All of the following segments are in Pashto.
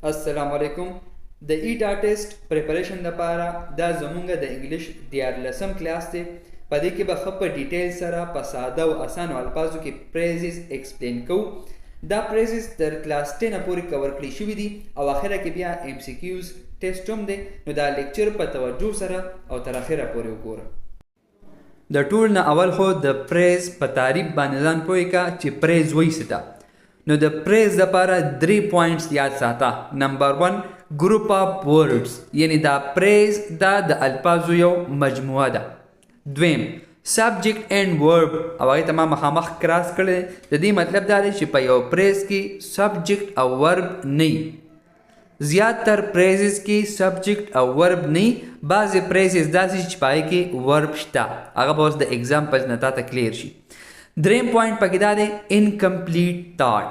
السلام علیکم. د ایټ آرټیست پریپریشن لپاره دا زمونږ د انګلیش 14 کلاس دی. په دې کې به ښه په ډیټیل سره په ساده او اسانو الفاظو کې پریزز ایکسپلین کوو. دا پریزز تر کلاس 10 پورې کور کړی شوي دي او اخره کې بیا ایم سی کیوز ټیسټ هم دی. نو دا لیکچر په توجه سره او تر اخره پورې وګوره. د ټول نه اول خو د پریز په تعریف باندې ځان پوهې کا چې پریز وایي څه ته. نو د پریز لپاره 3 پوینټس یاد ساته. نمبر 1 ګروپ اف ورډز، یعنی دا پریز دا د الفاظو یو مجموعه ده. دویم سبجیکټ اینڈ ورب، او هغې ته ما مخامخ کراس کړی. د دې مطلب دا دی چې په یو پریز کې سبجیکټ او ورب نه وي. زیاتر پریزز کې سبجیکټ او ورب نه وي. بعضې پریزز داسې چې په هغې کې ورب شته، هغه به اوس د ایگزامپلز نه تا ته کلیر شي. دریم پوینټ پکې دا دی انکمپلیټ تاټ.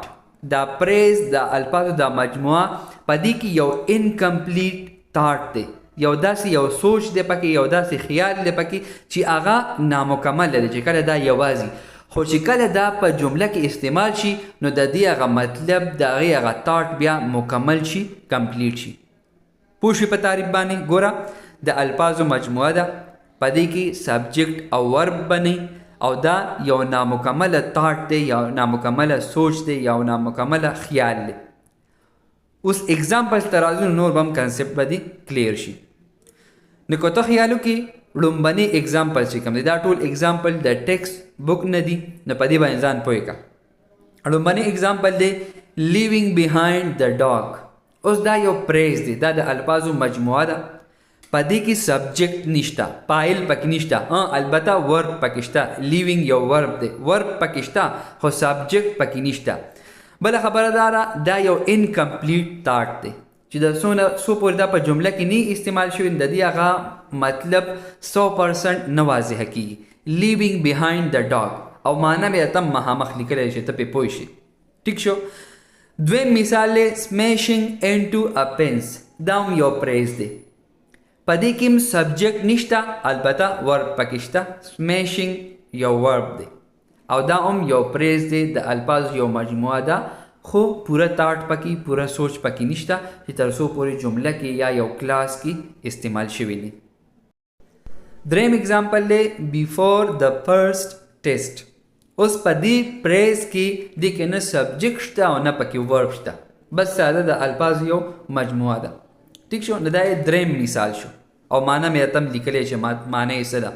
دا پریز د الفاظو دا مجموعه په دې کې یو انکمپلیټ تاټ دی، یو داسې یو سوچ دی پکې، یو داسې خیال دی پکې چې هغه نامکمل دی، چې کله دا یوازې خو چې کله دا په جمله کې استعمال شي نو د دې هغه مطلب د هغې هغه تاټ بیا مکمل شي، کمپلیټ شي. پوه شوې په تعریف باندې؟ ګوره د الفاظو مجموعه ده، په دې کې سبجیکټ او ورب بنئ او دا یو نامکمله تاټ دی، یو نامکمله سوچ دی، یو نامکمله خیال دی. اوس ایگزامپلز ته راځو، نور به هم کنسپټ به دې کلیر شي. نو که ته خیال وکړې لومبنی ایگزامپل چې کوم دی دا ټول ایگزامپل د ټیکسټ بک نه دي، نو په دې باندې ځان پوهې کړه. لومبنی ایگزامپل دی لیوینګ بیهایند د ډاګ. اوس دا یو پریز دی، دا د الفاظو مجموعه ده. په دې کې سبجیکټ نشته، فاعل پکې نشته، البته ورب پکې شته. لیوینګ یو ورب دی، ورب پکې شته خو سبجیکټ پکې نشته. بله خبره دا دا یو انکمپلیټ تاټ دی چې د څو پورې دا په جمله کې نه استعمال شوی، د دې هغه مطلب 100% نه واضحه کېږي. لیوینګ بیهایند د ډاګ او معنا به ته مخامخ لیکلی شي، ته پې پوه شي. ټیک شو. دویم مثال دی سمیشنګ انټو ا پنس. دا هم یو پریز دی، په دې کې هم سبجیکټ نشته، البته ورب پکې شته. سمیشنګ یو ورب دی او دا هم یو پریز دی، د الفاظ یو مجموعه ده خو پوره تاټ پکې، پوره سوچ پکې نشته چې تر څو پورې جمله کې یا یو کلاس کې استعمال شوی دی. دریم ایگزامپل دی بیفور د فرسٹ ټیسټ. اوس په دې پریز کې د کې نه سبجیکټ شته او نه پکې ورب شته، بس ساده د الفاظ یو مجموعه ده. ٹھیک شو. نو دا دریم مثال شو او معنا مې تم لیکلی چې معنا یې څه ده.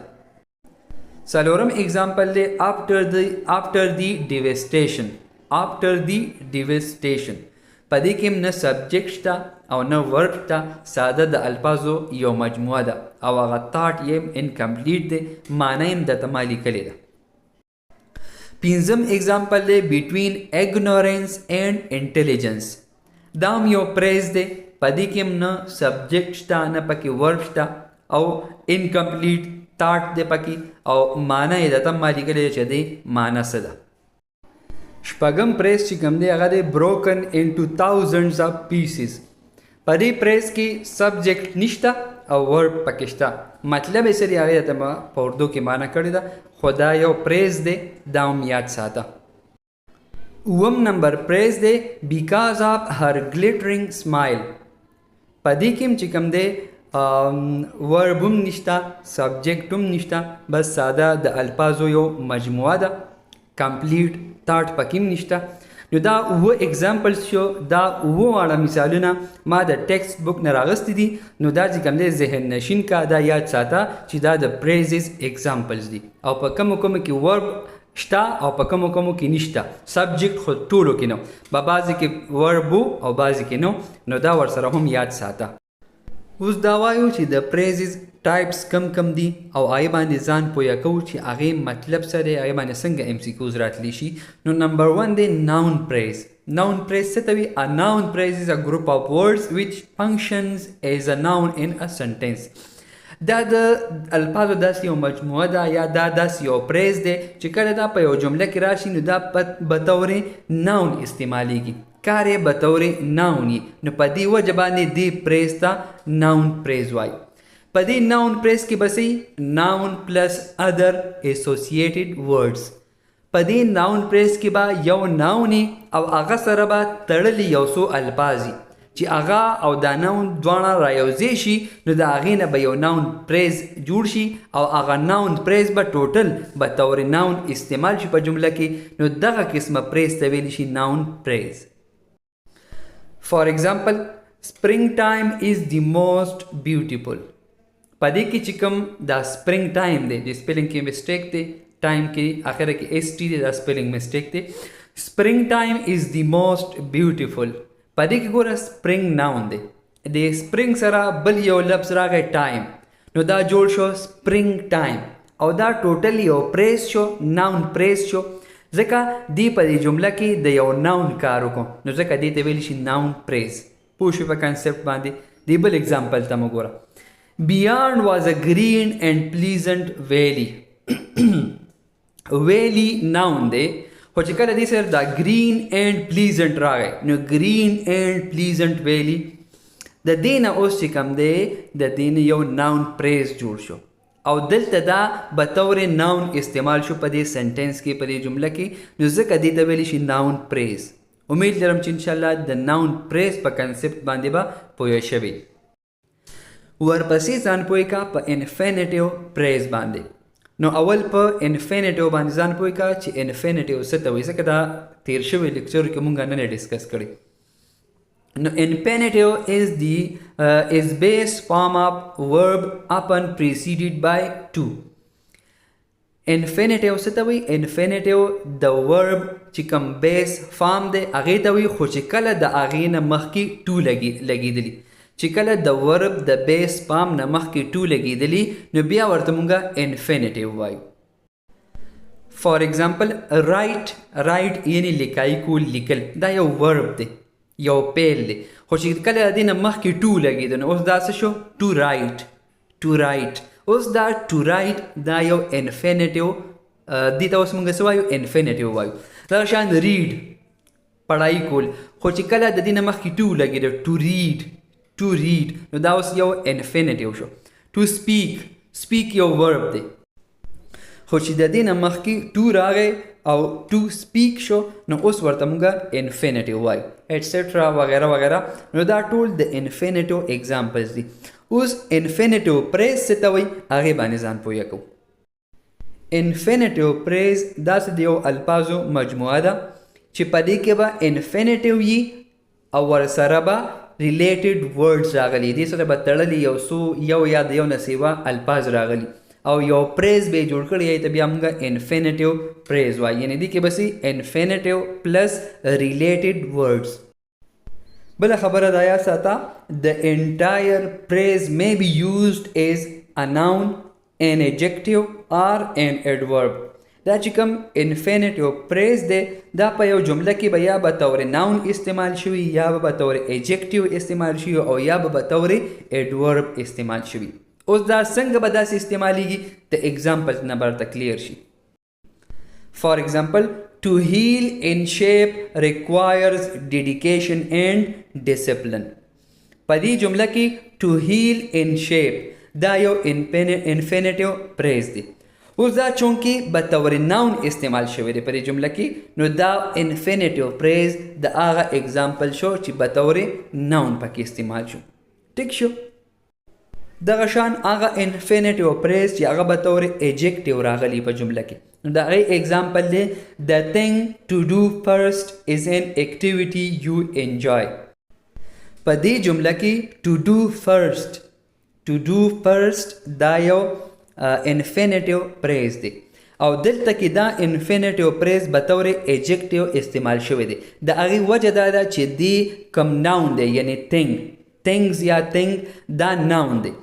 څلورم ایگزامپل دی after the devastation. after the devastation په دې کې هم نه سبجیکټ شته او نه ورب شته، ساده د الفاظو یو مجموعه ده او هغه تاټ یې انکمپلیټ دی، معنا یې هم درته ما لیکلې ده. پنځم ایگزامپل دی between ignorance and intelligence. دا هم یو پریز دی، په دې کې هم نه سبجیکټ شته نه پکې ورب شته او انکمپلیټ تاټ دی پکې او معنا یې درته ما لیکلی چې دی معنا څه ده. شپږم پریز چې کوم دی هغه دی broken into thousands of pieces. په دې پریز کې سبجیکټ نشته او ورب پکې شته، مطلب یې څه دی هغې درته ما په اردو کې معنا کړې ده، خو دا یو پریز دی، دا هم یاد ساته. اووم نمبر پریز دی because of her glittering smile. په دې کې هم چې کوم دی ورب هم نشته، سبجیکټ هم نشته، بس ساده د الفاظو یو مجموعه ده، کمپلیټ تاټ پکې هم نشته. نو دا اووه ایگزامپلز شو، دا اووه واړه مثالونه ما د ټیکسټ بک نه راغستې دي. نو دا چې کوم دی ذهن نشین کا، دا یاد ساته چې دا د پریزز ایگزامپلز دي او په کومو کومو کې ورب شته او په کومو کومو کې نشته. سبجیکټ خو ټولو کې نه، په بعضې کې ورب او بعضې کې نه، نو دا ورسره هم یاد ساته. اوس دا وایو چې د پریزز ټایپس کم کم دي او هغې باندې ځان پویه کوو چې هغې مطلب څه دی، هغې باندې څنګه ایم سی کیوز راتلی شي. نو نمبر 1 دی ناون پریز. ناون پریز څه ته وي؟ A noun phrase is a group of words which functions as a noun in a sentence. دا د الفاظو داسې یو مجموعه ده یا دا داسې یو پریز دی چې کله دا په یو جمله کې راشي نو دا بطورې ناون استعمالیږي، کار یې بطورې ناون وي. نو په دې وجه باندې دې پریز ته ناون پریز وایي. په دې ناون پریز کې به صحیح ناون پلس ادر ایسوسیټډ ورډز. په دې ناون پریز کې به یو ناون او هغه سره به تړلي یو څو الفاظ چې هغه او دا ناون دواړه رایوځای شي نو د هغې نه به یو ناون پریز جوړ شي او هغه ناون پریز به ټوټل به طور ناون استعمال شي په جمله کې نو دغه قسمه پریز ته ویلی شي ناون پریز. فار ایگزامپل spring time is the most beautiful. پدې کې چې کوم دا spring time دی د سپیلنګ کې مسټیک دی ټایم کې اخره کې اس ټی دی دا سپیلنګ مسټیک دی. spring time is the most beautiful پدې کې ګوره spring noun دی د spring سره بل یو لفظ راغی time نو دا جوړ شو spring time او دا ټوټل یو پریز شو ناون پریز شو ځکه دی په دې جمله کې د یو ناون کار وکړو نو ځکه دې ته ویلی شي ناون پریز. پوه شو په کنسپټ باندې. دی بل اگزامپل ته مو ګوره. Beyond was a green and pleasant valley. valley noun دی خو چې کله دې سره دا green and pleasant راغی نو green and pleasant valley د دې نه اوس چې کوم دی د دې نه یو ناون پریز جوړ شو او دلته دا بطور ناون استعمال شو په دې سنټنس کې په دې جمله کې نو ځکه دې ته ویلی شي ناون پریز. امید لرم چې انشاءالله د ناون پریز په کنسپټ باندې به پوه شوي. ورپسې ځان پوه کا په انفینیټیو پریز باندې. نو اول په انفینیټیو باندې ځان پوه کا چې انفینیټیو څه ته وایي ځکه دا تیر شوی لیکچر کې مونږ نن ډسکس کړی. نو infinitive is base form of verb upon preceded by to. infinitive څه ته وایي؟ infinitive د verb چې کوم بیس فارم دی هغې ته وایي خو چې کله د هغې نه مخکې to لګېدلي چې کله د verb د بیس فارم نه مخکې to لګېدلي نو بیا ورته مونږه infinitive وایو. فار ایگزامپل write یعنې لیکایي کول لیکل دا یو verb دی یو پیل دی خو چې کله د دې نه مخکې to لګېده نو اوس دا څه شو to write. اوس دا to write دا یو انفینیټیو دې ته اوس مونږ څه وایو انفینیټیو وایو. دا شان ریډ پړهایي کول خو چې کله د دې نه مخکې to لګېده to read نو دا اوس یو انفینیټیو شو. to speak یو verb دی خو چې د دې نه مخکې to راغی او to speak شو نو اوس ورته مونږه انفینیټیو وایو ایټسټرا وغیره وغیره. نو دا ټول د انفینیټیو اگزامپلز دي. اوس انفینیټیو پریز څه ته وایي هغې باندې ځان پوه کوو. انفینیټیو پریز داسې د یو الفاظو مجموعه ده چې په دې کې به انفینیټیو وي او ورسره به ریلیټډ ورډز راغلي دې سره به تړلي یو یا د یو نه سیوا الفاظ راغلي او یو پریز به جوړ کړی یا ته بیا موږ انفینیټیو پریز وایي یعنې دې کې به سي انفینیټیو پلس ریلیټډ ورډز. بله خبره دا یاد ساته د انټایر پریز may be used as a noun, an adjective or an adverb. دا چې کوم انفینیټیو پریز دی دا په یو جمله کې به یا به طور ناون استعمال شوي یا به طور ایجیکټیو استعمال شوي او یا به طور ایډورب استعمال شوي. اوس دا څنګه به داسې استعمالیږي د اگزامپل نه برته کلیر شي. فار ایگزامپل to heal in shape requires dedication and discipline. په دې جمله کې to heal in shape دا یو انفینیټیو پریز دی. اوس دا چونکې به طور ناون استعمال شوی دی په دې جمله کې نو دا انفینیټیو پریز د هغه اگزامپل شو چې به طور ناون پکې استعمال شو. ټیک شو. دغه شان هغه انفینیټیو پریز چې هغه به طور ایجیکټیو راغلی په جمله کې نو د هغې اگزامپل دی the thing to do first is an activity you enjoy. په دې جمله کې to do first دا یو انفینیټیو پریز دی او دلته کې دا انفینیټیو پریز به طور ایجیکټیو استعمال شوی دی. د هغې وجه دا ده چې دی کم ناون دی یعنې things یا thing دا ناون دی.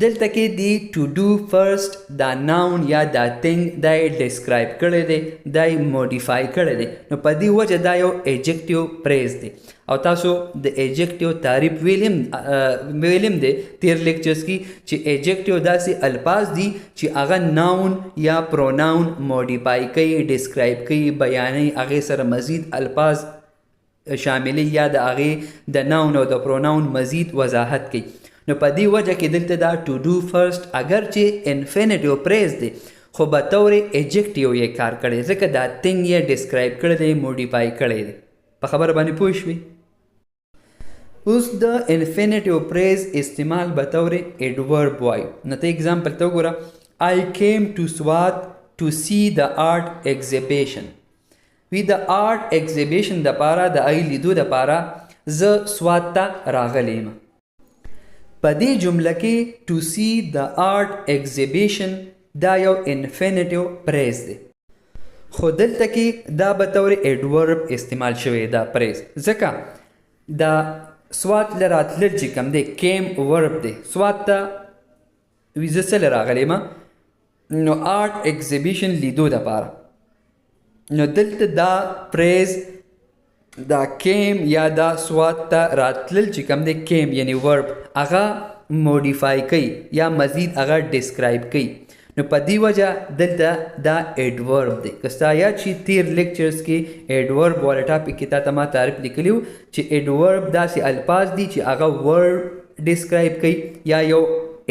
دلته کې دی to do first دا ناون یا دا thing دا یې ډسکرایب کړی دی دا یې موډیفای کړی دی نو په دې وجه دا یو ایجیکټیو پریز دی. او تاسو د ایجیکټیو تعریف ویلیم دی تیر لیکچرز کې چې ایجیکټیو داسې الفاظ دي چې هغه ناون یا پروناون موډیفای کوي ډسکرایب کوي بیانوي هغې سره مزید الفاظ شاملي یا د هغې د ناون او د پروناون مزید وضاحت کوي. نو په دې وجه کې دلته دا to do first اگر چې انفینیټیو پریز دی خو به طور ایجیکټیو یې کار کړی ځکه دا thing یې ډسکرایب کړی دی موډیفای کړی دی. په خبره باندې پوه شوي؟ اوس د انفینیټیو پریز استعمال به طور ایډورب وایو. نو ته اگزامپل ته وګوره. I came to SWAT to see the art exhibition. وی د آرټ ایگزیبیشن دپاره د هغې لیدو دپاره زه سوات ته راغلی یم. په دې جمله کې to see the art exhibition دا یو انفینیټیو پریز دی، خو دلته کې دا به طور ایډورب استعمال شوی دا پریز، ځکه دا سوات له راتلل چې کوم دی کیم ورب دی. سوات ته وی زه څه له راغلی یم نو آرټ ایگزیبیشن لیدو دپاره. نو دلته دا پریز دا کیم یا دا سوات ته راتلل چې کوم دی کیم یعنی ورب هغه موډیفای کوي یا مزید هغه ډسکرایب کوي. نو په دې وجه دلته دا ایډورب دی. که ستا یاد شي تیر لیکچرز کې ایډورب والا ټاپک کې تا ته ما تعریف لیکلی و چې ایډورب داسې الفاظ دي چې هغه ورب ډسکرایب کوي یا یو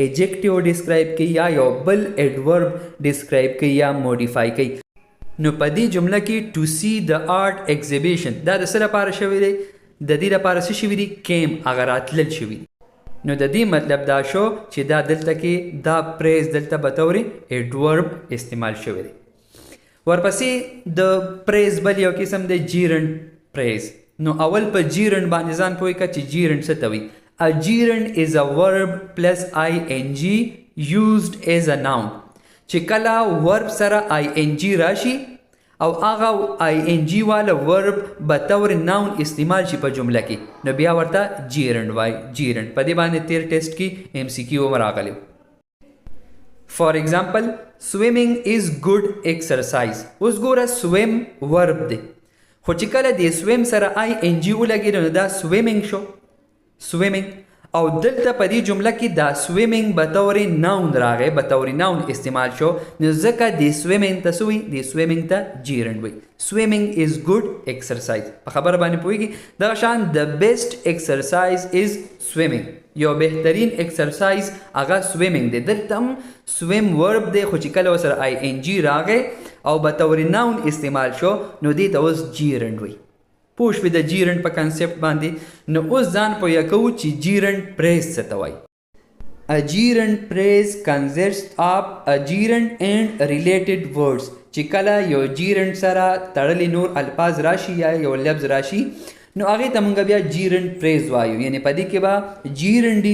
ایجیکټیو ډسکرایب کوي یا یو بل ایډورب ډسکرایب کوي یا موډیفای کوي. نو په دې جمله کې ټو سی د آرټ ایگزیبیشن دا د څه لپاره شوی دی؟ د دې لپاره څه شوي دي؟ کیم هغه راتلل شوي. نو د دې مطلب دا شو چې دا دلته کې دا پریز دلته به طور ایډورب استعمال شوی دی. ورپسې د پریز بل یو قسم دی جیرنډ پریز. نو اول په جیرنډ باندې ځان پوه کړه چې جیرنډ څه ته وایي. A gerund is a verb plus ing used as a noun. چې کله ورب سره ing راشي او هغه ing والا ورب به طور ناون استعمال شي په جمله کې نو بیا ورته جیرنډ وایي. جیرنډ په دې باندې تیر ټیسټ کې MCQ هم راغلی. فار ایگزامپل swimming is good exercise. اوس ګوره swim ورب دی، خو چې کله د swim سره ing ولګېد نو دا swimming شو. swimming او دلته په دې جمله کې دا swimming به طور ناون راغی، به طور ناون استعمال شو نو ځکه د swimming ته څه وایي؟ د swimming ته جیرنډ وایي. swimming is good exercise. په خبره باندې پوهېږي؟ دغه شان the best exercise is swimming. یو بهترین exercise هغه swimming دی. دلته هم swim verb دی خو چې کله ورسره ing راغی او به طور ناون استعمال شو نو دې ته اوس جیرنډ وایي. پوه شوې د جیرنډ په کنسپټ باندې. نو اوس ځان پوهه کوو چې جیرنډ پریز څه ته وایي. A gerund phrase consists of a gerund and related words. چې کله یو gerund سره تړلي نور الفاظ راشي یا یو لفظ راشي نو هغې ته موږ بیا gerund phrase وایو. یعنی په دې کې به gerund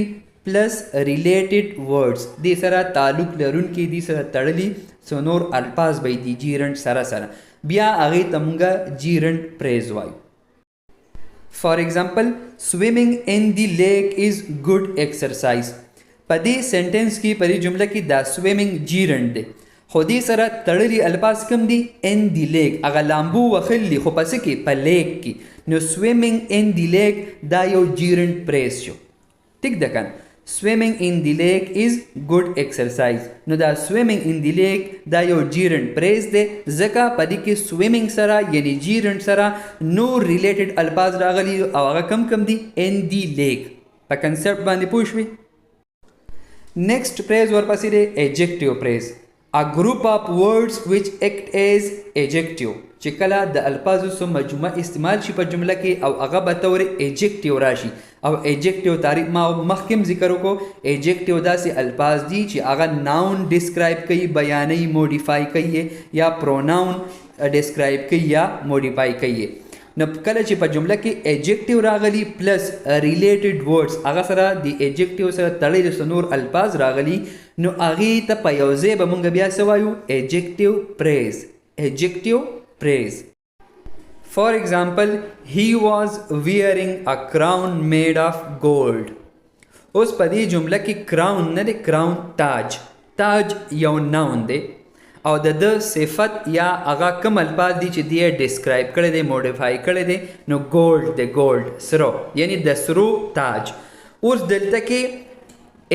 پلس related words دې سره تعلق لرونکي دې سره تړلي څو نور الفاظ به دي gerund سره سره بیا هغې ته موږ gerund phrase وایو. For example, swimming in the lake is good exercise. په دې سنټنس کې په دې جمله کې دا swimming gerund دی خو دې سره تړلي الفاظ کوم دي؟ in the lake. هغه لامبو وهل دي خو په څه کې؟ په لیک کې. نو swimming in the lake دا یو gerund phrase شو. ټیک ده کنه؟ swimming in the lake is good exercise. نو دا swimming in the lake دا یو gerund phrase دی ځکه په دې کې swimming سره یعنی gerund سره نور related الفاظ راغلي او هغه کم کم دي in the lake. په کنسپټ باندې پوه شوې؟ next phrase ورپسې دی adjective phrase. a group of words which act as adjective. چې کله د الفاظو څخه مجموعه استعمال شي په جمله کې او هغه به طور ایجیکټیو راشي او ایجیکټیو تعریف ما مخکې ذکر وکړو. ایجیکټیو داسې الفاظ دي چې هغه ناون ډسکرایب کوي، بیانوي، موډیفای کوي یا پروناون ډسکرایب کوي یا موډیفای کوي. نو کله چې په جمله کې ایجیکټیو راغلي پلس ریلیټډ ورډز هغه سره د ایجیکټیو سره تړلي نور الفاظ راغلي نو هغې ته په یو ځای به موږ بیا څه وایو؟ ایجیکټیو پریز. ایجیکټیو praise. For example, he was wearing a crown made of gold. اوس په دې جمله کې crown نه دی، crown تاج. تاج یو noun دی او د صفت یا هغه کوم الفاظ دي چې دی ډسکرایب کړی دی، موډیفای کړی دی نو gold دی، gold سرو یعنی د سرو تاج. اوس دلته کې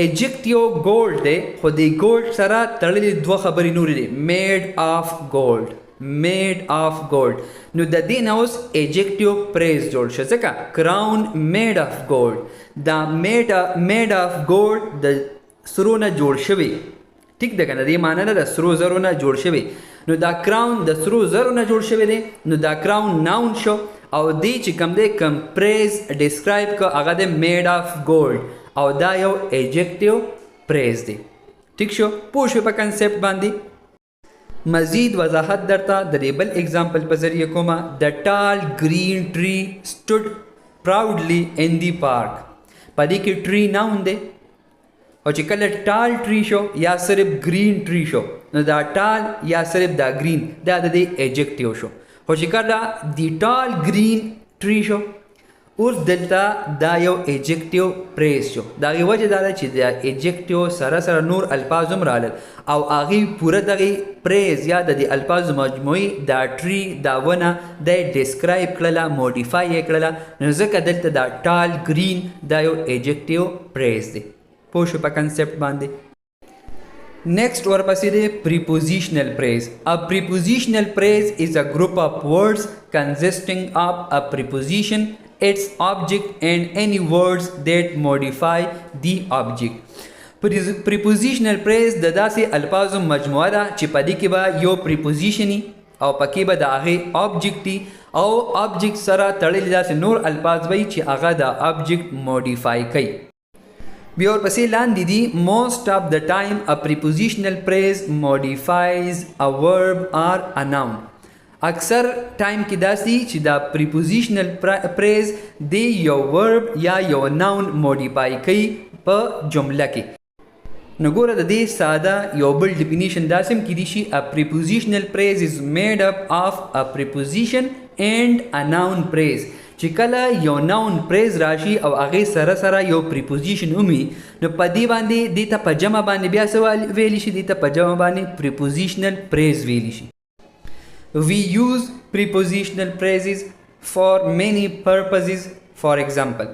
ایجیکټیو gold دی خو د gold سره تړلې دوه خبرې نورې دي made of gold. made of gold. نو د دې نه اوس ایجیکټیو پریز جوړ شو ځکه کراون made of gold. دا made of gold د سرو نه جوړ شوی. ټیک ده کنه؟ دې معنی نه د سرو زرو نه جوړ شوی. نو دا کراون د سرو زرو نه جوړ شوی دی نو دا کراون ناون شو او دی چې کوم دی کوم پریز ډسکرایب کو هغه د میډ اف ګولډ او دا یو ایجیکټیو پریز دی. ٹھیک شو؟ پوه شو په کنسپټ باندې. مزید وضاحت درته د دې بل اگزامپل په ذریعه کومه. د ټال گرین ټری سټوډ پراودلی ان دی پارک. په دې کې ټری ناون دی او چې کله ټال ټری شو یا صرف گرین ټری شو نو دا ټال یا صرف دا گرین دا د دې ایجیکټیو شو. خو چې کله دی ټال گرین ټری شو اوس دلته دا یو ایجیکټیو پریز شو. دا غي وجه دا چې دا ایجیکټیو سره سره نور الفاظ هم رالل او هغه پوره دغه پریز یا د الفاظ مجموعي دا ټری دا ونه د ډسکرایب کړله موډیفای کړله نو ځکه دلته دا ټال گرین دا یو ایجیکټیو پریز دی. پوه شو په کنسپټ باندې. Next ورپسې دی prepositional praise. A prepositional praise is a group of words consisting of a preposition, its object and any words that modify the object. Prepositional praise د داسې الفاظو مجموعه ده چې په دې کې به یو preposition او پکې به د هغې object او object سره تړلي داسې نور الفاظ وي چې هغه د object modify کوي. بیا ورپسې لاندې دي most of the time a prepositional phrase modifies a verb or a noun. اکثر ټایم کې داسې چې دا prepositional phrase دی یو verb یا یو noun modify کوي په جمله کې. نو ګوره د دې ساده یو بل definition داسې هم کېدی شي a prepositional phrase is made up of a preposition and a noun phrase. چې کله یو ناون پریز راشي او هغې سره سره یو پریپوزیشن ومي نو په دې باندې دې ته په جمع باندې بیا څه ویلی شي؟ دې ته په جمع باندې پریپوزیشنل پریز ویلی شي. We use prepositional phrases for many purposes. For example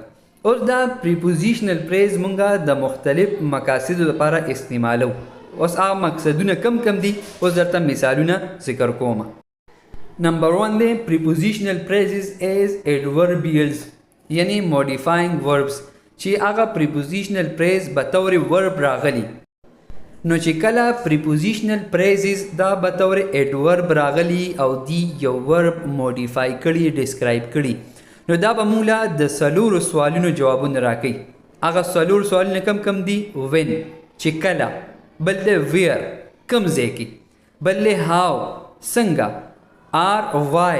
اوس دا پریپوزیشنل پریز مونږه د مختلف مقاصدو لپاره استعمالو. اوس هغه مقصدونه کم کم دي اوس درته مثالونه ذکر کومه. Number 1 دی prepositional phrases as adverbials یعنی modifying verbs چې هغه prepositional phrase به طور verb راغلی نو چې کله prepositional phrases دا به طور adverb راغلی او دی یو verb modify کړي describe کړي نو دا به موږ له د څلورو سوالونو جوابونه راکوي. هغه څلور سوالونه کم دي؟ when چې کله، بل دی where کوم ځای کې، بل دی how څنګه، or why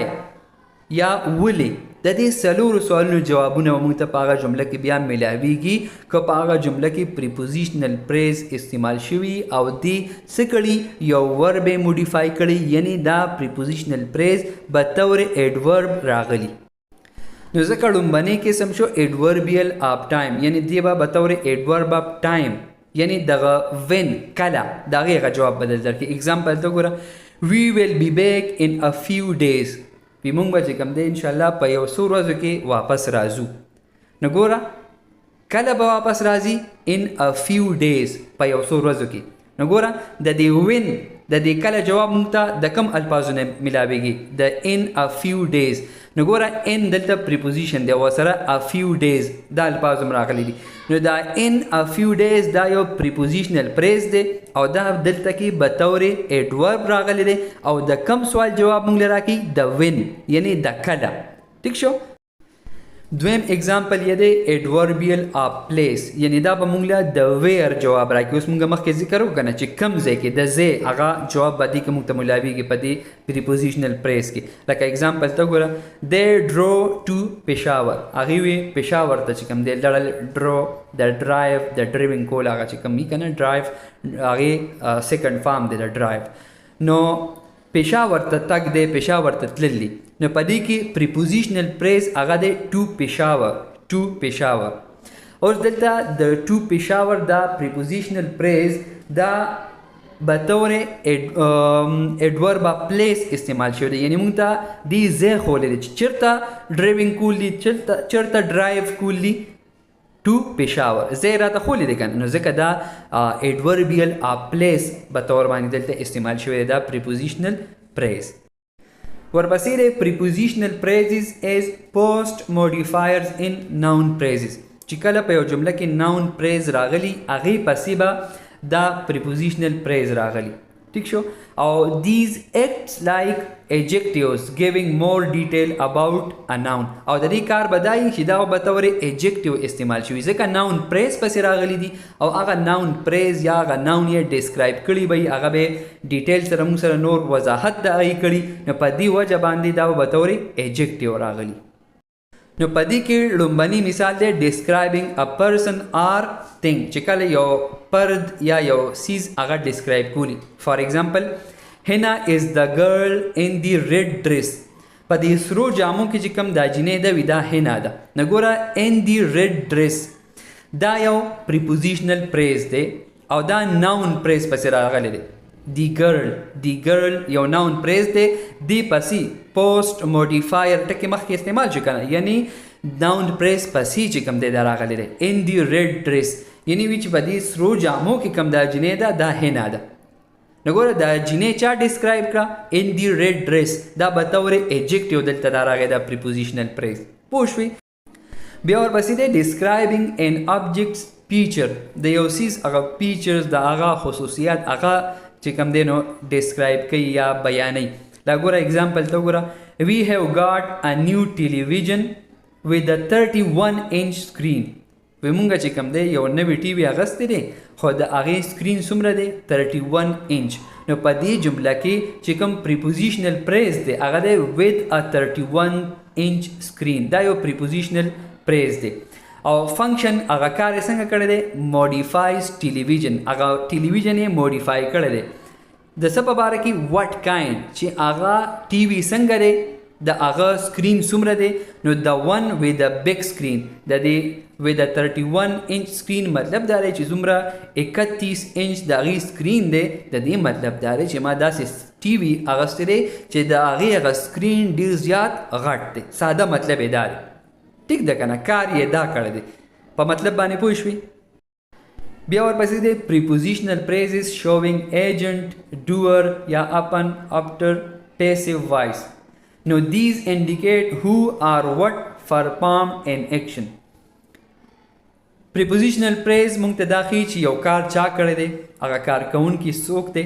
یا ولې. د دې څلورو سوالونو جوابونه موږ ته په هغه جمله کې بیا میلاویږي که په هغه جمله کې پریپوزیشنل پریز استعمال شوي او دې څه کړي یو ورب یې موډیفای کړي یعنی دا پریپوزیشنل پریز به طور ایډورب راغلی. نو ځکه لومبنی قسم شو ایډوربیل آف ټایم یعنی دی به طور ایډورب آف ټایم یعنی دغه when کله د هغې جواب بدل درکړي. اگزامپل ته ګوره we will be back in a few days. وی مونږ به چې کوم دی انشاءالله په یو څو ورځو کې واپس راځو. نو ګوره کله به واپس راځي؟ in a few days په یو څو ورځو کې. نو ګوره د دې when د دې کله جواب مونږ ته د کم الفاظو نه ملاویږي؟ د in a few days. نو ګوره in دلته پریپوزیشن دی او سره a few days دا الفاظ هم راغلي دي. نو دا in a few days دا یو پریپوزیشنل پریز دی او دا دلته کې به طور ایډورب راغلی دی او د کم سوال جواب موږ له راکوي؟ د when یعنی د کله. ټیک شو؟ دویم اگزامپل یې دی ایډوربیل آف پلیس یعنی دا به موږ له د ویر جواب راکوي. اوس موږ مخکې ذکر وکړو که نه چې کم ځای کې د ځای هغه جواب به دې کې موږ ته ملاویږي په دې پریپوزیشنل پریز کې. لکه اگزامپل ته ګوره they drove to پېښور. هغې وی پېښور ته چې کوم دی لړل ډرو د ډرایو د ډریوینګ کول هغه چې کوم وي که نه ډرایو هغې سیکنډ فارم دی د ډرایو. نو پېښور ته تګ دی پېښور ته تللی نو په دې کې پریپوزیشنل پریز هغه دی ټو پېښور. اوس دلته د ټو پېښور دا پریپوزیشنل پریز دا به طور ایډورب آف پلیس استعمال شوی دی یعنی موږ ته دې ځای ښولی دی چې چېرته ډرایوینګ کول دي چېرته ډرایو کول دي ټو پېښور ځای راته ښولی دی که نه. نو ځکه دا ایډوربیل آف پلیس به طور باندې دلته استعمال شوی دی دا پریپوزیشنل پریز. ورپسې دی prepositional phrases as post modifiers in noun phrases. چې کله په یو جمله کې noun phrase راغلی هغې پسې به دا prepositional phrase راغلی. ٹھیک شو او these acts like adjectives giving more detail about a noun او د دې کار بدای چې دا به تور adjective استعمال شوی ځکه noun praise پسې راغلی دي او هغه noun praise یا هغه noun یې describe کړي به هغه به ډیټیل سره موږ سره نور وضاحت د هغې کړي نو په دې وجه باندې دا به تور adjective راغلی نو په دې کې لومبني مثال دی describing a person or thing چې کله یو فرد یا یو سیز هغه describe کولی for example Hina is the girl in the red dress په دې سرو جامو کې چې کوم دا جینۍ ده وي دا هینا ده نو ګوره in the red dress دا یو prepositional phrase دی او دا noun phrase پسې راغلی دی the girl یو noun phrase دی دی پسې post modifier ټکي مخکې استعمال شو کنه یعنی noun phrase پسې چې کوم دی دا راغلی دی in the red dress یعنی وی چې په دې سرو جامو کې کوم دا جینۍ ده دا هینا ده نو ګوره دا جینۍ چا ډسکرایب کړه in the red dress دا به تور adjective دلته دا راغی دا prepositional phrase پوه شوې بیا ورپسې دی describing an object's feature د یو څیز هغه features د هغه خصوصیات هغه چې کوم دی نو describe کوي یا بیانوي دا ګوره example ته ګوره we have got a new television with a 31-inch screen وی مونږ چې کوم دی یو نوی ټي وي اغوستی دی خو د هغې سکرین څومره دی 31 انچ نو په دې جمله کې چې کوم پریپوزیشنل پریز دی هغه دی with a 31 انچ سکرین دا یو پریپوزیشنل پریز دی او فنکشن هغه کار یې څنګه کړی دی موډیفایز ټیلیویژن هغه ټیلیویژن یې موډیفای کړی دی د څه په باره کې وټ کاینډ چې هغه ټي وي څنګه دی د هغه سکرین څومره دی نو د ون with a big screen د دې with a 31 inch screen مطلب دا دی چې څومره 31 انچ د هغې سکرین دی د دې مطلب دا دی چې ما داسې ټي وي اغوستی دی چې د هغې هغه سکرین ډېر زیات غټ دی ساده مطلب یې دا دی ټیک ده که نه کار یې دا کړی دی په مطلب باندې پوه شوي بیا ورپسې دی prepositional phrases showing agent doer یا upon after passive voice No, these indicate who or what perform an action. Prepositional phrase مونږ ته دا ښیي چې یو کار چا کړی دی هغه کار کوونکی څوک دی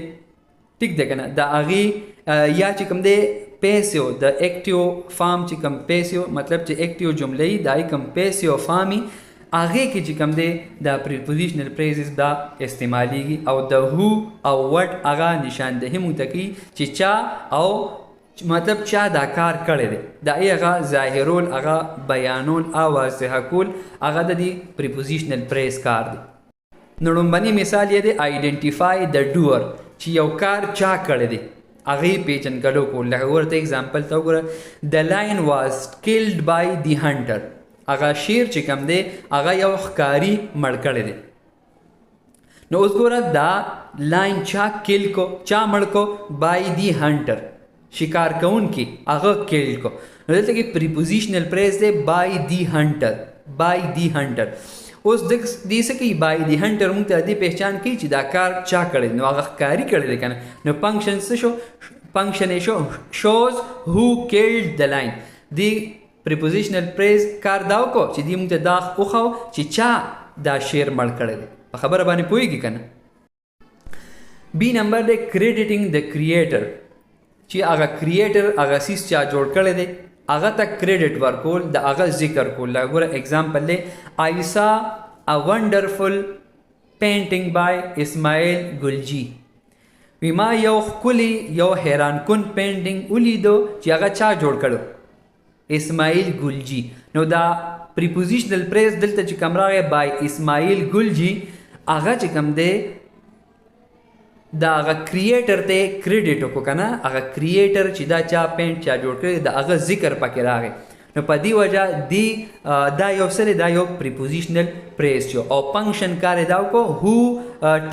ټیک دی که نه د هغې یا چې کوم دی پیسیو د اکټیو فارم چې کوم پیسیو مطلب چې اکټیو جمله یي د هغې کوم پیسیو فارم یي هغې کې چې کوم دی د prepositional phrases دا استعمالیږي او د who او what هغه نشاندهي مونږ ته کوي چې چا او مطلب چا دا کار کړی دی د هغې هغه ظاهرول هغه بیانول او واضحه کول هغه د دې prepositional phrase کار دی نو لومبني مثال یې دی identify the doer چې یو کار چا کړی دی هغې پیژنګلو کول لکه ورته اگزامپل ته وګوره the lion was killed by the hunter هغه شیر چې کوم دی هغه یو ښکاري مړ کړی دی نو اوس ګوره دا لاین چا کیل کو چا مړ کو by the hunter شکار کوونکی هغه کیل کو نو دلته کې prepositional phrase دی by the hunter اوس دې څه کوي by the hunter مونږ ته دې پہچان کوي چې دا کار چا کړی نو هغه ښکاري کړی دی که نه نو فنکشن څه شو فنکشن یې شو shows who killed the lion دې prepositional phrase کار دا وکړو چې دې مونږ ته دا وښاو چې چا دا شعر مړ کړی دی په خبره باندې پوهېږي که نه بي نمبر دی crediting the creator چې هغه کریټر هغه سیس چا جوړ کړی دی هغه ته کریډټ ورکول د هغه ذکر کول لکه ګوره اگزامپل دی I saw a wonderful painting by اسماعیل ګلجي وی ما یو ښکلی یو حیران کن پینټینګ ولیدو چې هغه چا جوړ کړو اسماعیل ګلجي نو دا prepositional phrase دلته چې کوم راغی by اسماعیل ګلجي هغه چې کوم دی دا هغه کریټر ته کریډټ وکړو که نه هغه کریټر چې دا چا پینټ چا جوړ کړی د هغه ذکر پکې راغی نو په دې وجه دی دا یو څه دی دا یو prepositional phrase شو او فنکشن کار یې دا وکړو who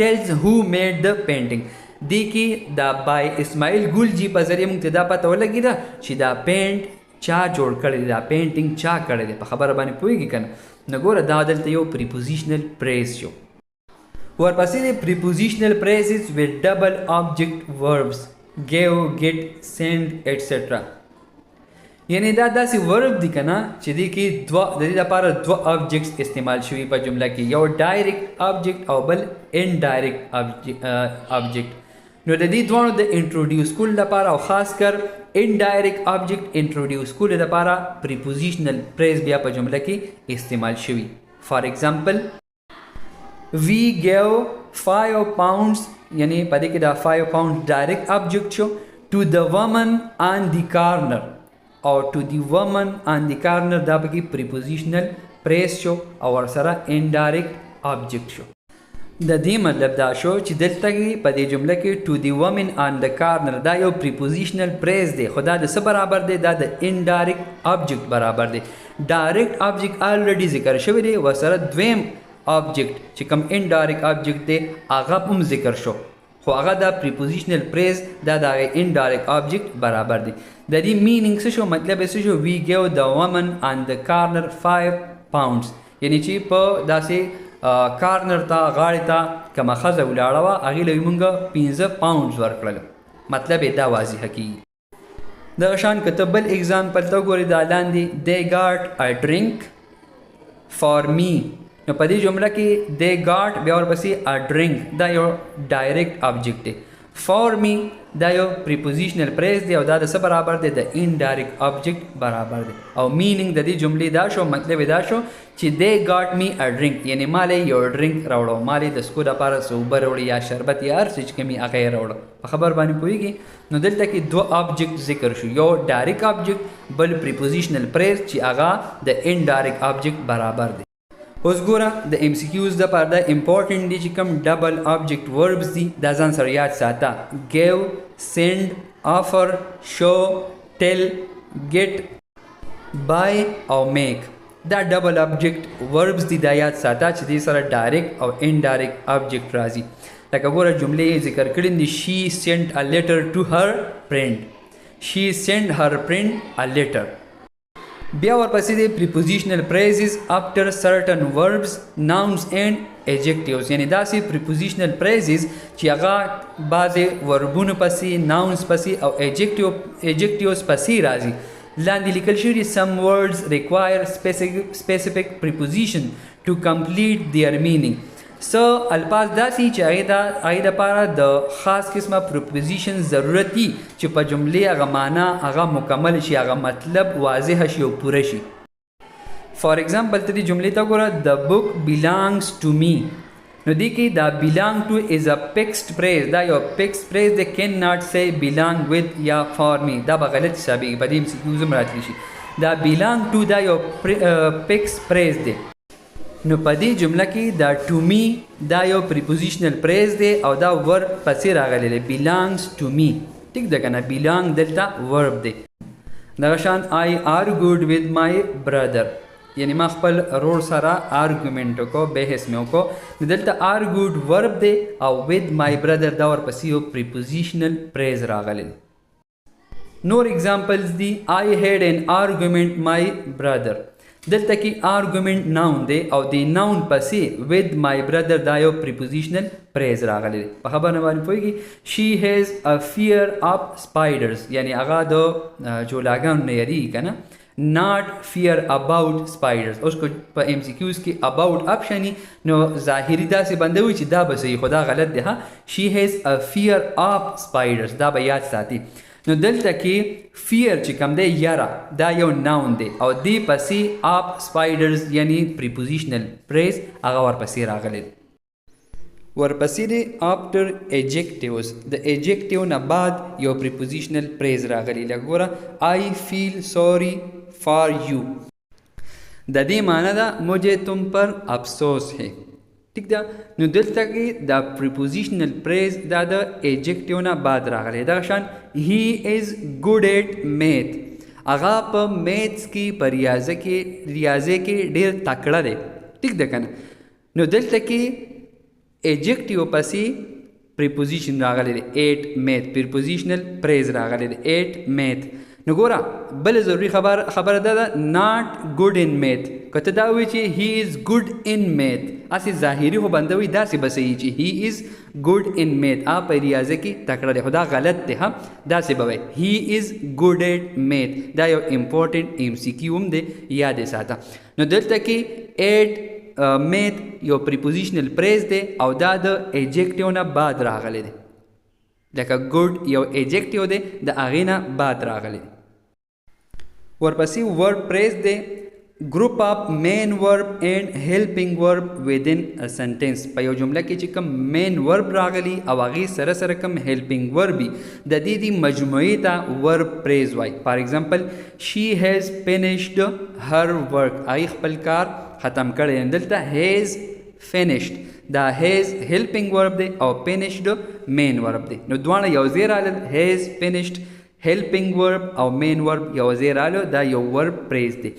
tells who made the painting دې کې دا بای اسماعیل ګلجي په ذریعه موږ ته دا پته ولګېده چې دا پینټ چا جوړ کړی دی دا پینټینګ چا کړی دی په خبره باندې پوهېږي که نه نو ګوره دا دلته یو prepositional phrase شو ورپسې دی prepositional phrases with double object verbs give, get, send, etc. یعنی دا داسې ورب دی که نه چې دې کې د دې لپاره دوه objects استعمال شوي په جمله کې یو direct object او بل indirect object نو د دې دواړو د انټروډیوس کولو لپاره او خاص کر انډایرکټ آبجیکټ انټروډیوس کولو لپاره پریپوزیشنل پریز بیا په جمله کې استعمال شوي. فار ایگزامپل we gave 5 pounds یعنی په دې کې دا 5 pounds ډایرکټ آبجیکټ شو to the woman on the corner او to the woman on the corner دا پکې پریپوزیشنل پریز شو او ورسره انډایرکټ آبجیکټ شو. د دې مطلب دا شو چې دلته کې په دې جمله کې to the woman on the corner دا یو پریپوزیشنل پریز دی خو دا د څه برابر دی؟ دا د انډایرکټ آبجیکټ برابر دی. ډایرکټ آبجیکټ الریډي ذکر شوی دی ورسره دویم آبجیکټ چې کوم انډایرکټ آبجیکټ دی هغه هم ذکر شو خو هغه دا پریپوزیشنل پریز دا د انډایرکټ آبجیکټ برابر دی. د دې مینینګ څه شو؟ مطلب یې څه شو؟ we gave the woman on the corner 5 pounds یعنی چې په داسې کارنر ته غاړې ته کومه ښځه ولاړه وه هغې له موږ 15 پاونډز ورکړل. مطلب یې دا واضحه کېږي. دغه شان که ته بل اگزامپل ته وګورې دا لاندې they got a drink for me نو په دې جمله کې they got بیا ورپسې a drink دا یو ډایرکټ آبجیکټ دی. for me دا یو پریپوزیشنل پریز دی او دا د څه برابر دی؟ د انډایرکټ آبجیکټ برابر دی. او مینینګ د دې جملې دا شو مطلب یې دا شو چې they got me a drink یعنی مالې یو ډرینک راوړو مالې د څښو لپاره څه اوبه راوړي یا شربت یا هر څه چې کوم هغه یې راوړو. په خبر باندې پوهېږي؟ نو دلته کې دوه آبجیکټ ذکر شو یو ډایرکټ آبجیکټ بل پریپوزیشنل پریز چې هغه د انډایرکټ آبجیکټ برابر دی. اوس ګوره د ایم سی کیوز دپاره دا امپورټنټ دي چې کوم ډبل آبجیکټ وربز دي دا ځان سره یاد ساته. give send offer show tell get buy او make دا ډبل آبجیکټ وربز دي دا یاد ساته چې دې سره ډایرکټ او انډایرکټ آبجیکټ راځي. لکه ګوره جملې ذکر کړي دي she sent a letter to her friend she sent her friend a letter. بیا ورپسې دی پریپوزیشنل پریزز after certain verbs nouns and adjectives یعنی داسې پریپوزیشنل پریزز چې هغه بعضې وربونو پسې ناونز پسې او ایجیکټیوز پسې راځي. لاندې لیکل شوي دي some words require specific preposition to complete their meaning. څه الفاظ داسې چې هغې دپاره د خاص قسمه پروپوزیشن ضرورت دي چې په جملې هغه معنا هغه مکمل شي هغه مطلب واضح شي او پوره شي. فار ایگزامپل ته دې جملې ته ګوره the book belongs to me نو دې کې دا belong to is a fixed phrase دا یو fixed phrase دی can not say belong with یا for me دا به غلط حسابېږي په دې MCQs هم راتلی شي. دا belong to دا یو fixed phrase دی نو په دې جمله کې دا to me دا یو پریپوزیشنل پریز دی او دا ورب پسې راغلی دی belongs to me ټیک ده که نه belong دلته ورب دی. دغه شان I argued with my brother یعنی ما خپل رور سره آرګومنټ وکړو بحث مې وکړو نو دلته argued ورب دی او with my brother دا ورپسې یو پریپوزیشنل پریز راغلی دی. نور اگزامپلز دی I had an argument my brother دلته کې آرګومنټ ناون دی او د ناون پسې with my brother دا یو پریپوزیشنل پریز راغلی دی. په خبره باندې پوهېږي she has a fear of spiders یعنی هغه د جولاګانو نه یریږي که نه not fear about spiders. اوس که په ایم سی کیوز کې about اپشن نو ظاهري داسې بندوي چې دا به صحیح خو دا غلط دی ها she has a fear of spiders دا به یاد ساتي. نو دلته کې فیر چې کوم دی یاره دا یو ناون دی او دې پسې آپ سپایډرز یعنی پریپوزیشنل پریز هغه ورپسې راغلی دی. ورپسې دی آفټر ایجیکټیوز د ایجیکټیو نه بعد یو پریپوزیشنل پریز راغلی لکه ګوره آی فیل سوری فار یو د دې معنی ده مجھے تم پر افسوس ہے ٹھیک ده. نو دلته کې دا پریپوزیشنل پریز دا د ایجیکټیو نه بعد راغلی. دا شان هی از ګوډ ایٹ میتھ هغه په میتھس کې په ریاضه کې ډېر تکړه دی ټیک ده که نه. نو دلته کې ایجیکټیو پسې پریپوزیشن راغلی دی ایٹ میتھ پریپوزیشنل پریز راغلی دی ایٹ میتھ. نو ګوره بل ضروري خبره دا ده ناٹ ګوډ ان میتھ که ته دا وایي چې هی از ګوډ ان میتھ هسې ظاهري خو بندوي داسې به صحیح چې هی از ګوډ ان میتھ په ریاضه کې تکړه دی خو دا غلط دی هم داسې به وایي هی از ګوډ ایټ میتھ دا یو امپورټنټ ایم سی کیو هم دی یاد یې ساته. نو دلته کې ایټ میتھ یو پریپوزیشنل پریز دی او دا د ایجیکټیو نه بعد راغلی دی. لکه ګوډ یو ایجیکټیو دی د هغې نه بعد راغلی. ورپسې ورب پریز دی group of main verb and helping verb within a sentence. په یو جمله کې چې کوم main verb راغلی او هغې سره سره کوم helping verb وي د دې دی مجموعې ته verb phrase وایي. For example, she has finished her work. هغې خپل کار ختم کړی. دلته has finished دا has helping verb دی او finished main verb دی. نو دواړه یو ځای رالل. has finished helping verb او main verb یو ځای رالو. دا یو verb phrase دی.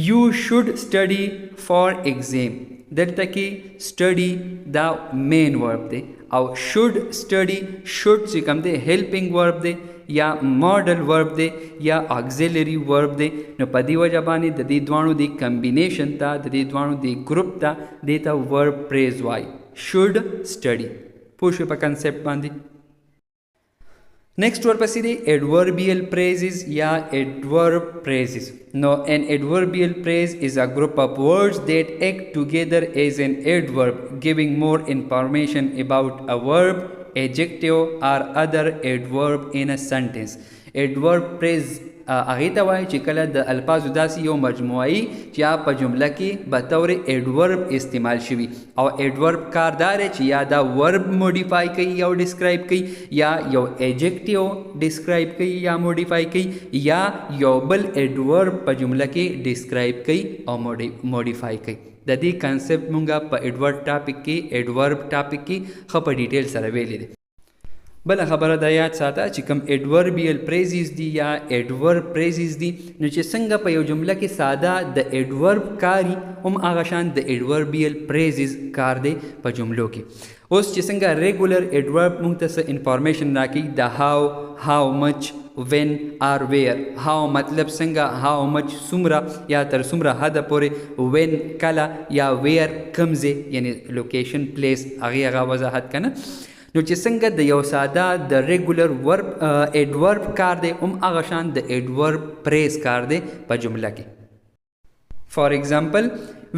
You should study for exam. دلته کې study دا main verb دی او should study should چې کوم دی helping verb دی یا modal verb دی یا auxiliary verb دی. نو په دې وجه باندې د دې دواړو دی combination ته د دې دواړو دی group ته دې ته verb phrase وایي. should study. پوه شو په concept باندې. Next ورپسې دی adverbial phrases یا adverb phrases. Now an adverbial phrase is a group of words that act together as an adverb, giving more information about a verb, adjective or other adverb in a sentence. Adverb phrase هغې ته وایي چې کله د الفاظو داسې یو مجموعي چې په جمله کې به طور ایډورب استعمال شوي او ایډورب کار دا دی چې یا دا ورب موډیفای کوي یا ډسکرایب کوي یا یو ایجیکټیو ډسکرایب کوي یا موډیفای کوي یا یو بل ایډورب په جمله کې ډسکرایب کوي او موډیفای کوي. د دې کنسپټ مونږ په ایډورب ټاپک کې ښه په ډیټیل سره ویلی دی. بل خبره دا یاد ساته چې کوم ایډوربیل پریزز دي یا ایډورب پریزز دي نو چې څنګه په یو جمله کې ساده د ایډورب کاری هم هغه شان د ایډوربیل پریزز کار دی په جملو کې. اوس چې څنګه ریګولر ایډورب موږ ته څه انفارمیشن راکوي د هاو مچ when or where. how مطلب څنګه how much څومره یا تر څومره حده پورې when کله یا where کوم ځای یعنی لوکیشن پلیس هغه وضاحت کنه. نو چې څنګه د یو ساده د ریګولر ورب ایډورب کار دی هم هغه شان د ایډورب پریز کار دی په جمله کې. فار ایگزامپل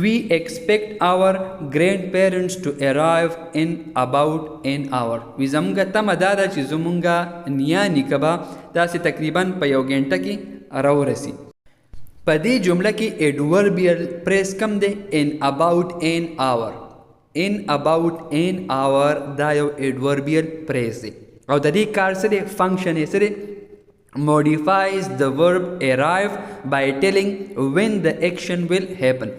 we expect our grandparents to arrive in about an hour. وی زمونږه تمه دا ده چې زمونږه نیا نیکه به داسې تقریبا په یو غنټه کې راورسي. په دې جمله کې ایډوربیل پریز کم دی in about an hour. in about an hour دا یو ایډوربیل پریز دی او د دې کار څه دی فنکشن یې څه دی modifies the verb arrive by telling when the action will happen.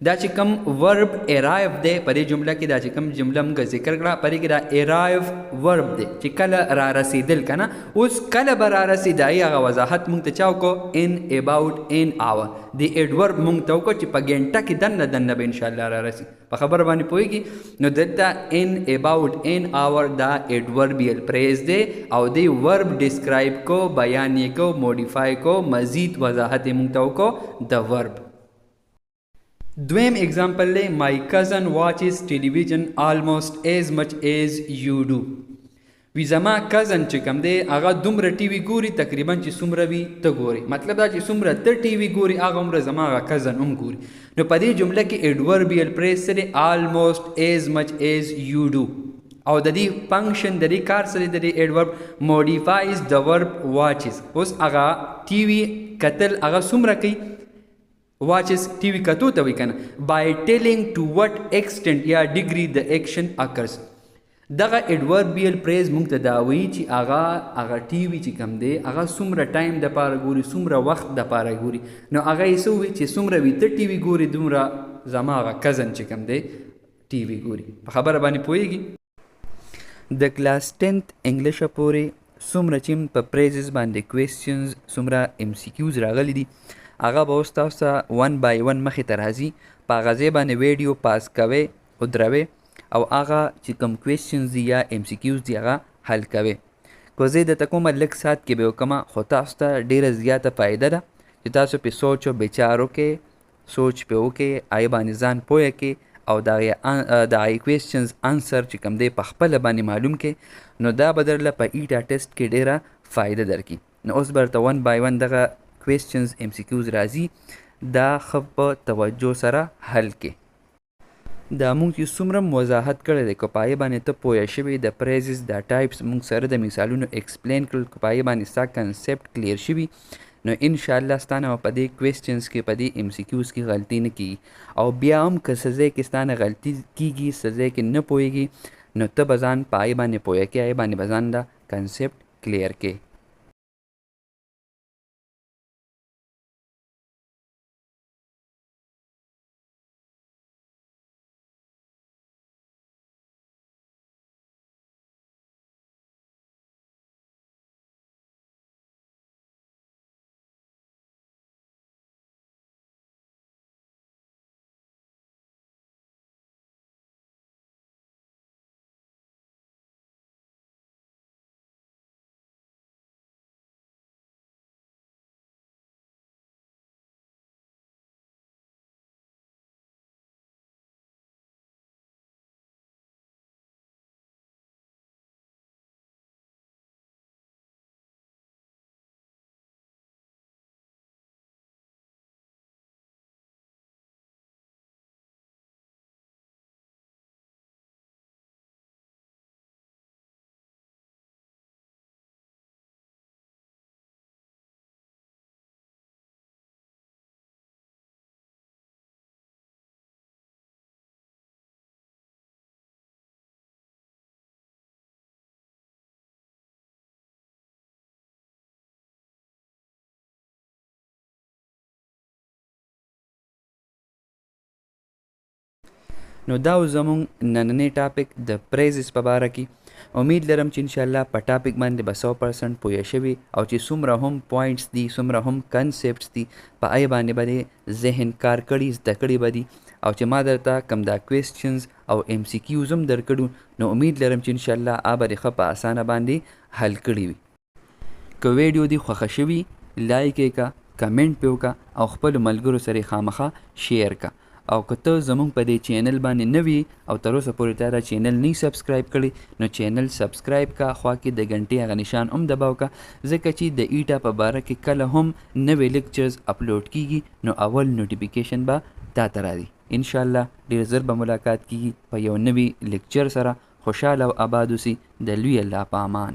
دا چې کوم ورب arrive دی په دې جمله کې دا چې کوم جمله موږ ذکر کړه په دې کې دا arrive ورب دی چې کله را رسیدل کنه. اوس کله به را رسید هغه وضاحت موږ ته چا وکړو in about an hour. د ایډورب موږ ته وکړو چې په غنټه کې دننه به انشاءالله را رسي. په خبره باندې پوهېږي. نو دلته in about an hour دا ایډوربیل پریز دی او دی ورب ډسکرایب کو بیان یې کو موډیفای کو مزید وضاحت یې موږ ته وکړو د ورب. دویم اگزامپل لے مائی کزن واچز ٹیلی ویژن آلموسٹ ایز مچ ایز یو ډو. وی زما کزن چې کوم دی هغه دومره ټي وي ګوري تقریبا چې څومره وي ته ګوري. مطلب دا چې څومره ته ټي وي ګوري هغه عمره زما هغه کزن هم ګوري. نو په دې جمله کې ایډوربیل پریز سره آلموسٹ ایز مچ ایز یو ډو او د دې فنکشن د دې کار سره د دې ایډورب موډیفایز د ورب واچز. اوس هغه ټي وي کتل هغه څومره کوي watches ټي وي کتو ته وی کنه by telling to what extent یا degree the action occurs. دغه ایډوربیل پریز موږ ته دا وایي چې هغه ټي وي چې کوم دی هغه څومره ټایم د پاره ګوري څومره وخت د پاره ګوري. نو هغه یې څه وایي چې څومره وي ته ټي وي ګوري دومره زما هغه کزن چې کوم دی ټي وي ګوري. په خبره باندې پوهېږي. د کلاس 10th انګلیش پورې څومره چې په پریزز باندې کوېسچنز څومره MCQs راغلي دي هغه به اوس تاسو ته 1 by 1 مخې ته راځي. په هغه ځای باندې ویډیو پاس کوئ ودروئ او هغه چې کوم کوېسچنز دي یا MCQs دي هغه حل کوئ. که زه درته کومه لږ ساعت کې به وکړمه خو تاسو ته ډېره زیاته فایده ده چې تاسو پې سوچ او بچار وکړئ سوچ پې وکړئ هغې باندې ځان پوه کړئ او د هغې کوېسچنز انسر چې کوم دی په خپله باندې معلوم کړئ. نو دا به درله په ایټا ټیسټ کې ډېره فایده درکړي. نو اوس به درته 1 by 1 دغه کوېسچنز MCQs راځي دا ښه په توجه سره حل کې. دا مونږ چې څومره وضاحت کړی دی که په هغې باندې ته پوه شوې د پریزز دا ټایپس مونږ سره د مثالونو ایکسپلین کړل که په هغې باندې ستا کنسپټ کلیر شوي نو انشاءالله ستا نه به په دې کوېسچنز کې په دې ایم سی کیوز کې غلطي نه کېږي او بیا هم که څه ځای کې ستا نه غلطي کېږي څه ځای کې نه پوهېږي نو ته به ځان په هغې باندې پوهه کې هغې باندې به ځان دا کنسپټ کلیر کې. نو دا و زمونږ نننی ټاپک د پریزز په باره کې امید لرم چې انشاءالله په ټاپک باندې به 100% پوه شوي او چې څومره هم پوینټس دي څومره هم کنسپټس دي په هغې باندې به دې ذهن کار کړي زده کړي به دي او چې ما درته کم دا کوېسچنز او ایم سی کیوز هم درکړو نو امید لرم چې انشاءالله هغه به دې ښه په اسانه باندې حل کړي وي. که ویډیو دې خوښه شوي لایک یې که کمنټ پې وکړه او خپلو ملګرو سره یې خامخا شیر کړه او که ته زمونږ په دې چینل باندې نه وي او تر اوسه پورې تا دا چینل نه سبسکرایب کړی نو چینل سبسکرایب کا خوا کې د غنټې هغه نشان هم دباو کا ځکه چې د ایټا په باره کې کله هم نوې لیکچرز اپلوډ کیږي نو اول نوټیفیکیشن به تا ته راځي. انشاءالله ډېر ژر به ملاقات کیږي په یو نوي لیکچر سره. خوشحاله او آباد اوسئ. د لوی الله په امان.